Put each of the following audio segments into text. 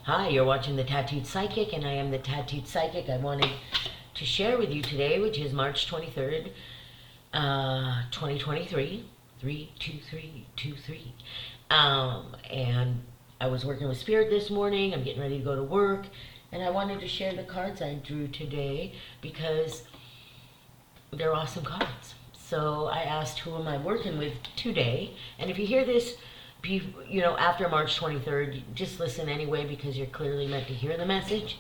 Hi, you're watching The Tattooed Psychic, and I am The Tattooed Psychic. I wanted to share with you today, which is March 23rd, 2023. 32323. And I was working with Spirit this morning. I'm getting ready to go to work, and I wanted to share the cards I drew today because they're awesome cards. So I asked, who am I working with today? And if you hear this, after March 23rd, just listen anyway because you're clearly meant to hear the message.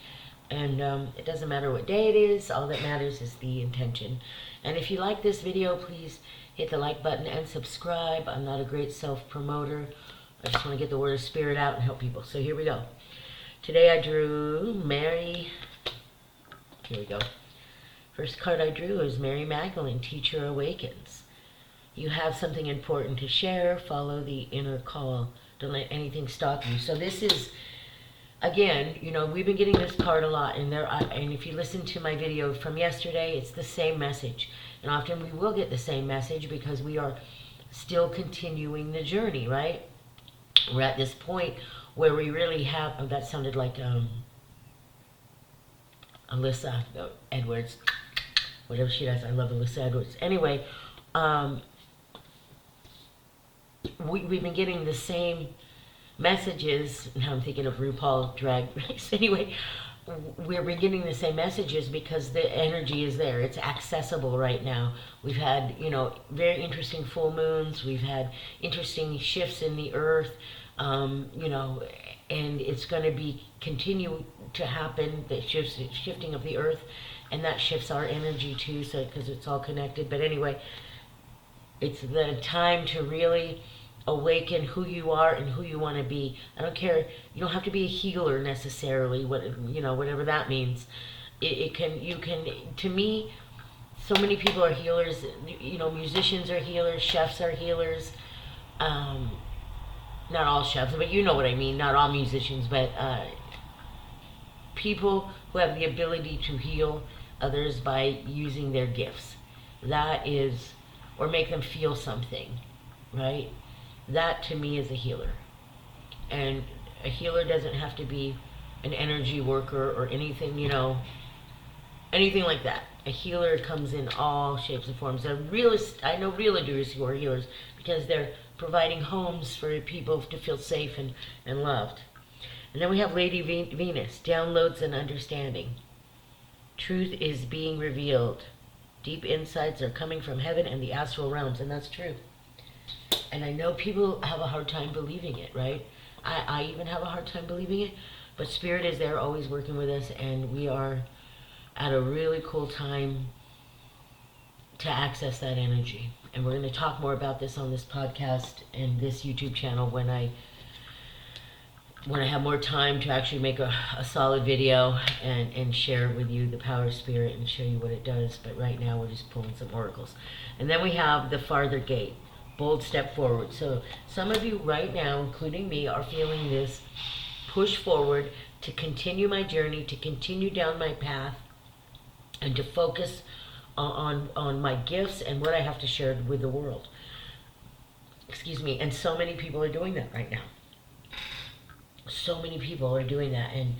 And it doesn't matter what day it is. All that matters is the intention. And if you like this video, please hit the like button and subscribe. I'm not a great self-promoter. I just want to get the word of Spirit out and help people. So here we go. Today I drew Mary. Here we go. First card I drew is Mary Magdalene, Teacher Awakens. You have something important to share. Follow the inner call. Don't let anything stop you. So this is, again, we've been getting this card a lot, and if you listen to my video from yesterday, it's the same message. And often we will get the same message because we are still continuing the journey, right? We're at this point where we really have, oh, that sounded like Alyssa Edwards, whatever she does. I love Alyssa Edwards. Anyway, we've been getting the same messages. Now I'm thinking of RuPaul Drag Race. Anyway, we're getting the same messages because the energy is there. It's accessible right now. We've had, very interesting full moons. We've had interesting shifts in the earth, and it's going to continue to happen, the shifting of the earth, and that shifts our energy too, so because it's all connected. But anyway, it's the time to really awaken who you are and who you want to be. I don't care. You don't have to be a healer necessarily. Whatever that means. You can. To me, so many people are healers. Musicians are healers. Chefs are healers. Not all chefs, but you know what I mean. Not all musicians, but people who have the ability to heal others by using their gifts. That is, or make them feel something, right? That to me is a healer. And a healer doesn't have to be an energy worker or anything, anything like that. A healer comes in all shapes and forms. I know realtors who are healers because they're providing homes for people to feel safe and loved. And then we have Lady Venus, downloads and understanding. Truth is being revealed. Deep insights are coming from heaven and the astral realms, and that's true. And I know people have a hard time believing it, right? I even have a hard time believing it, but Spirit is there always working with us, and we are at a really cool time to access that energy. And we're going to talk more about this on this podcast and this YouTube channel when I have more time to actually make a solid video and share with you the power of Spirit and show you what it does. But right now we're just pulling some oracles. And then we have the farther gate, bold step forward. So some of you right now, including me, are feeling this push forward to continue my journey, to continue down my path, and to focus on my gifts and what I have to share with the world. Excuse me. And so many people are doing that right now. So many people are doing that. And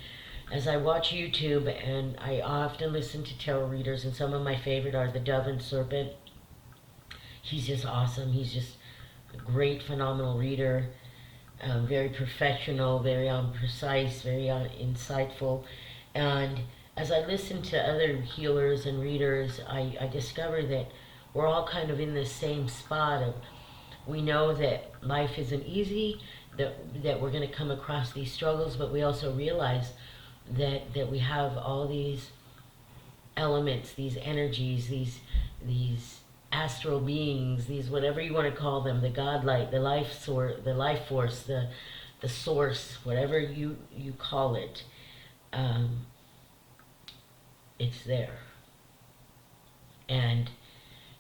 as I watch YouTube, and I often listen to tarot readers, and some of my favorite are the Dove and Serpent. He's just awesome. He's just a great, phenomenal reader. Very professional, very precise, very insightful. And as I listen to other healers and readers, I discover that we're all kind of in the same spot of, we know that life isn't easy, that we're going to come across these struggles, but we also realize that we have all these elements, these energies, these astral beings, these whatever you want to call them, the godlight, the life force, the source, whatever you call it, it's there. And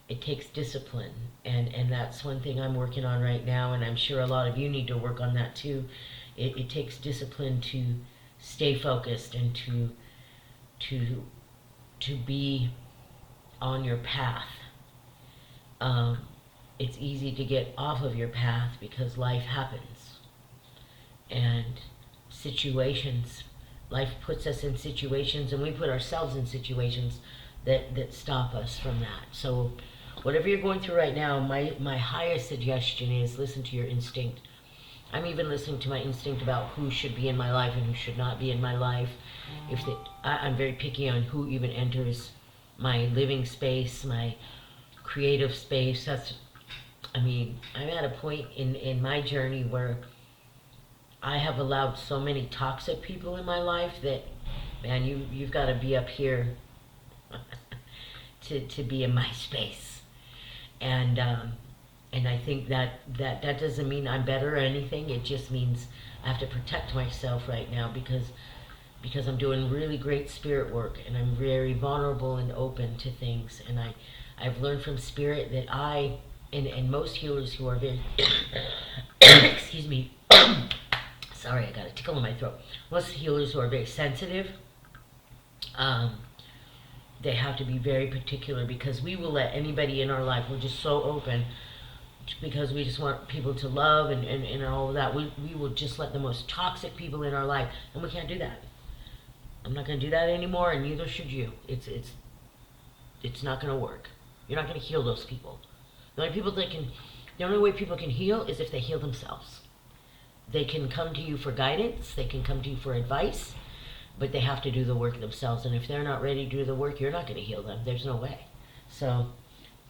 it takes discipline, and that's one thing I'm working on right now, and I'm sure a lot of you need to work on that too. It takes discipline to stay focused and to be on your path. It's easy to get off of your path because life happens, and situations. Life puts us in situations, and we put ourselves in situations that stop us from that. So whatever you're going through right now, my highest suggestion is listen to your instinct. I'm even listening to my instinct about who should be in my life and who should not be in my life. I'm very picky on who even enters my living space, my creative space. I'm at a point in my journey where I have allowed so many toxic people in my life that, man, you've got to be up here to be in my space. And I think that doesn't mean I'm better or anything. It just means I have to protect myself right now because I'm doing really great spirit work, and I'm very vulnerable and open to things. And I've learned from spirit that and most healers who are very excuse me, sorry, I got a tickle in my throat. Most healers who are very sensitive, they have to be very particular, because we will let anybody in our life. We're just so open because we just want people to love and all of that. We will just let the most toxic people in our life, and we can't do that. I'm not going to do that anymore, and neither should you. It's not going to work. You're not going to heal those people. The only way people can heal is if they heal themselves. They can come to you for guidance, they can come to you for advice, but they have to do the work themselves. And if they're not ready to do the work, you're not going to heal them. There's no way. So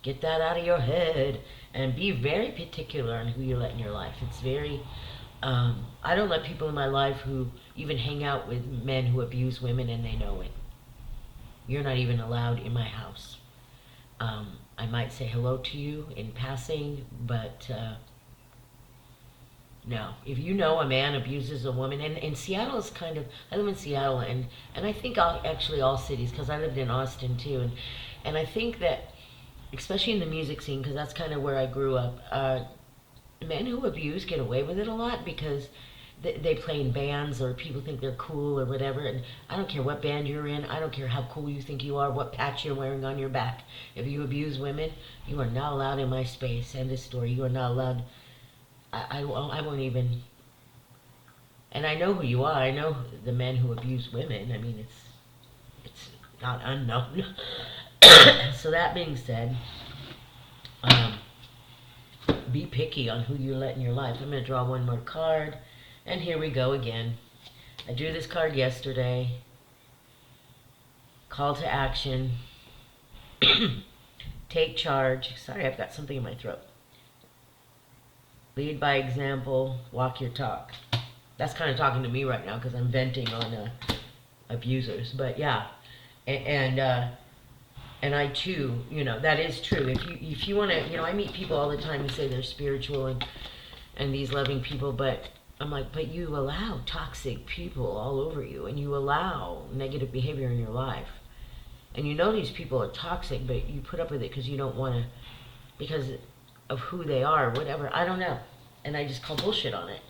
get that out of your head and be very particular on who you let in your life. It's very, I don't let people in my life who even hang out with men who abuse women and they know it. You're not even allowed in my house. I might say hello to you in passing, but no. If you know a man abuses a woman, and Seattle is kind of, I live in Seattle, and I think actually all cities, because I lived in Austin too, and I think that, especially in the music scene, because that's kind of where I grew up, men who abuse get away with it a lot because they play in bands, or people think they're cool or whatever. And I don't care what band you're in, I don't care how cool you think you are, what patch you're wearing on your back. If you abuse women, you are not allowed in my space. End of story. You are not allowed. I won't even. And I know who you are. I know the men who abuse women. I mean, it's not unknown. So that being said, be picky on who you let in your life. I'm going to draw one more card. And here we go again. I drew this card yesterday. Call to action. Take charge. Sorry, I've got something in my throat. Lead by example. Walk your talk. That's kind of talking to me right now because I'm venting on abusers. But yeah, and I too, that is true. If you want to, I meet people all the time who say they're spiritual and these loving people, but I'm like, but you allow toxic people all over you, and you allow negative behavior in your life, and these people are toxic, but you put up with it because you don't want to, because of who they are, whatever. I don't know, and I just call bullshit on it.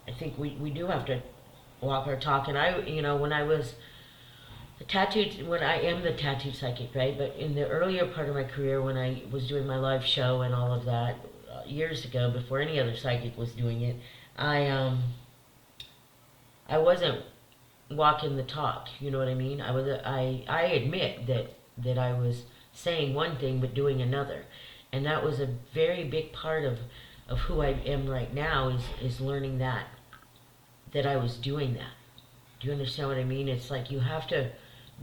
I think we do have to walk our talk. And I, when I was when I am the tattooed psychic, right? But in the earlier part of my career, when I was doing my live show and all of that, years ago, before any other psychic was doing it, I wasn't walking the talk. You know what I mean? I admit that I was saying one thing but doing another, and that was a very big part of who I am right now, is learning that I was doing that. Do you understand what I mean? It's like you have to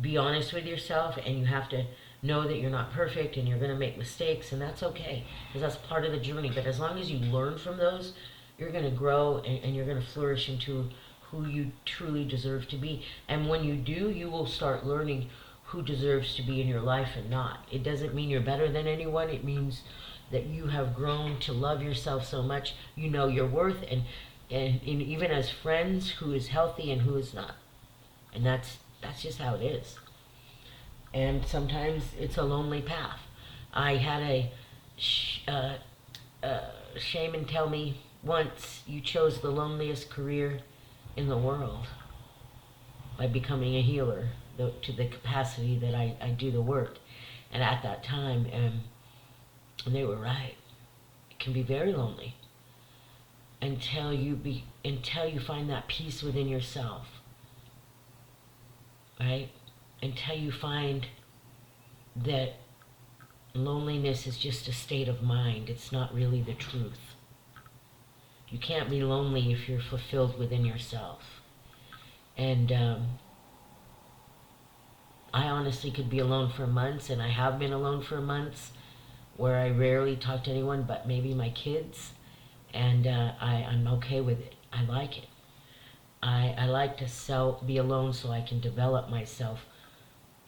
be honest with yourself, and you have to know that you're not perfect and you're going to make mistakes, and that's okay, because that's part of the journey. But as long as you learn from those, you're going to grow, and you're going to flourish into who you truly deserve to be. And when you do, you will start learning who deserves to be in your life and not. It doesn't mean you're better than anyone. It means that you have grown to love yourself so much, you know your worth, and even as friends, who is healthy and who is not. And that's just how it is. And sometimes it's a lonely path. I had a shaman tell me once, you chose the loneliest career in the world by becoming a healer, to the capacity that I do the work. And at that time, and they were right. It can be very lonely. until you find that peace within yourself, right? Until you find that loneliness is just a state of mind. It's not really the truth. You can't be lonely if you're fulfilled within yourself. And I honestly could be alone for months, and I have been alone for months, where I rarely talk to anyone but maybe my kids, and I'm okay with it. I like it. I like to be alone so I can develop myself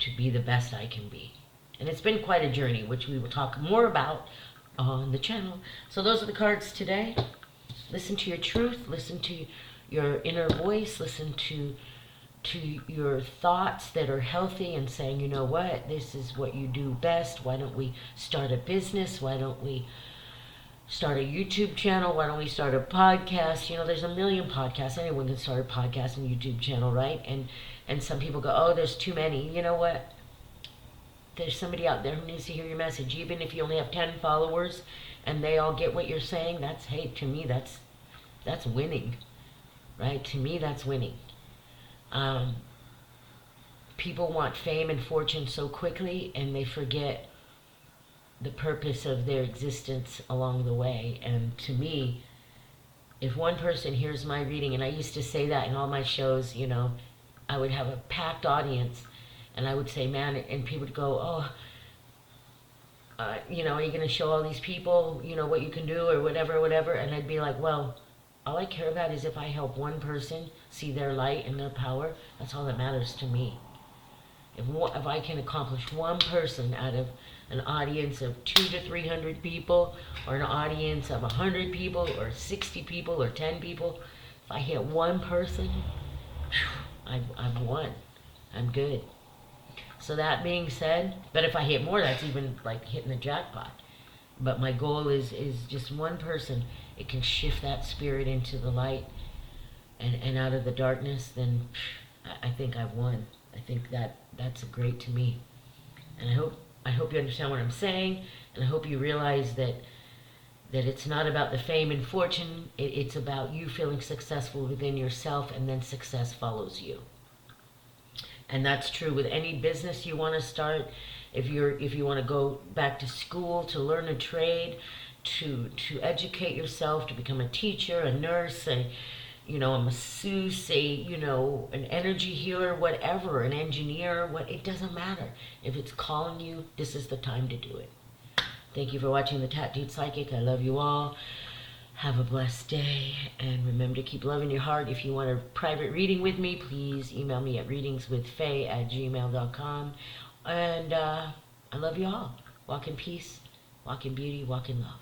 to be the best I can be. And it's been quite a journey, which we will talk more about on the channel. So those are the cards today. Listen to your truth, listen to your inner voice, listen to your thoughts that are healthy and saying, you know what, this is what you do best. Why don't we start a business? Why don't we start a YouTube channel? Why don't we start a podcast? You know, there's a million podcasts. Anyone can start a podcast and YouTube channel, right? And some people go, oh, there's too many. You know what? There's somebody out there who needs to hear your message. Even if you only have 10 followers and they all get what you're saying, hey, to me, that's winning, right? To me, that's winning. People want fame and fortune so quickly, and they forget the purpose of their existence along the way. And to me, if one person hears my reading, and I used to say that in all my shows, you know, I would have a packed audience, and I would say, man, and people would go, oh, you know, are you going to show all these people, you know, what you can do or whatever, and I'd be like, well, all I care about is if I help one person see their light and their power, that's all that matters to me. If I can accomplish one person out of an audience of 200 to 300 people, or an audience of 100 people, or 60 people, or 10 people, if I hit one person, I've won. I'm good. So that being said, but if I hit more, that's even like hitting the jackpot. But my goal is just one person. It can shift that spirit into the light and out of the darkness, then I think I've won. I think that's great to me. And I hope you understand what I'm saying, and I hope you realize that it's not about the fame and fortune. It's about you feeling successful within yourself, and then success follows you. And that's true with any business you want to start. If you want to go back to school to learn a trade, to educate yourself, to become a teacher, a nurse, a masseuse, an energy healer, whatever, an engineer, it doesn't matter. If it's calling you, this is the time to do it. Thank you for watching the Tattooed Psychic. I love you all. Have a blessed day, and remember to keep loving your heart. If you want a private reading with me, please email me at readingswithfaye@gmail.com. And I love you all. Walk in peace, walk in beauty, walk in love.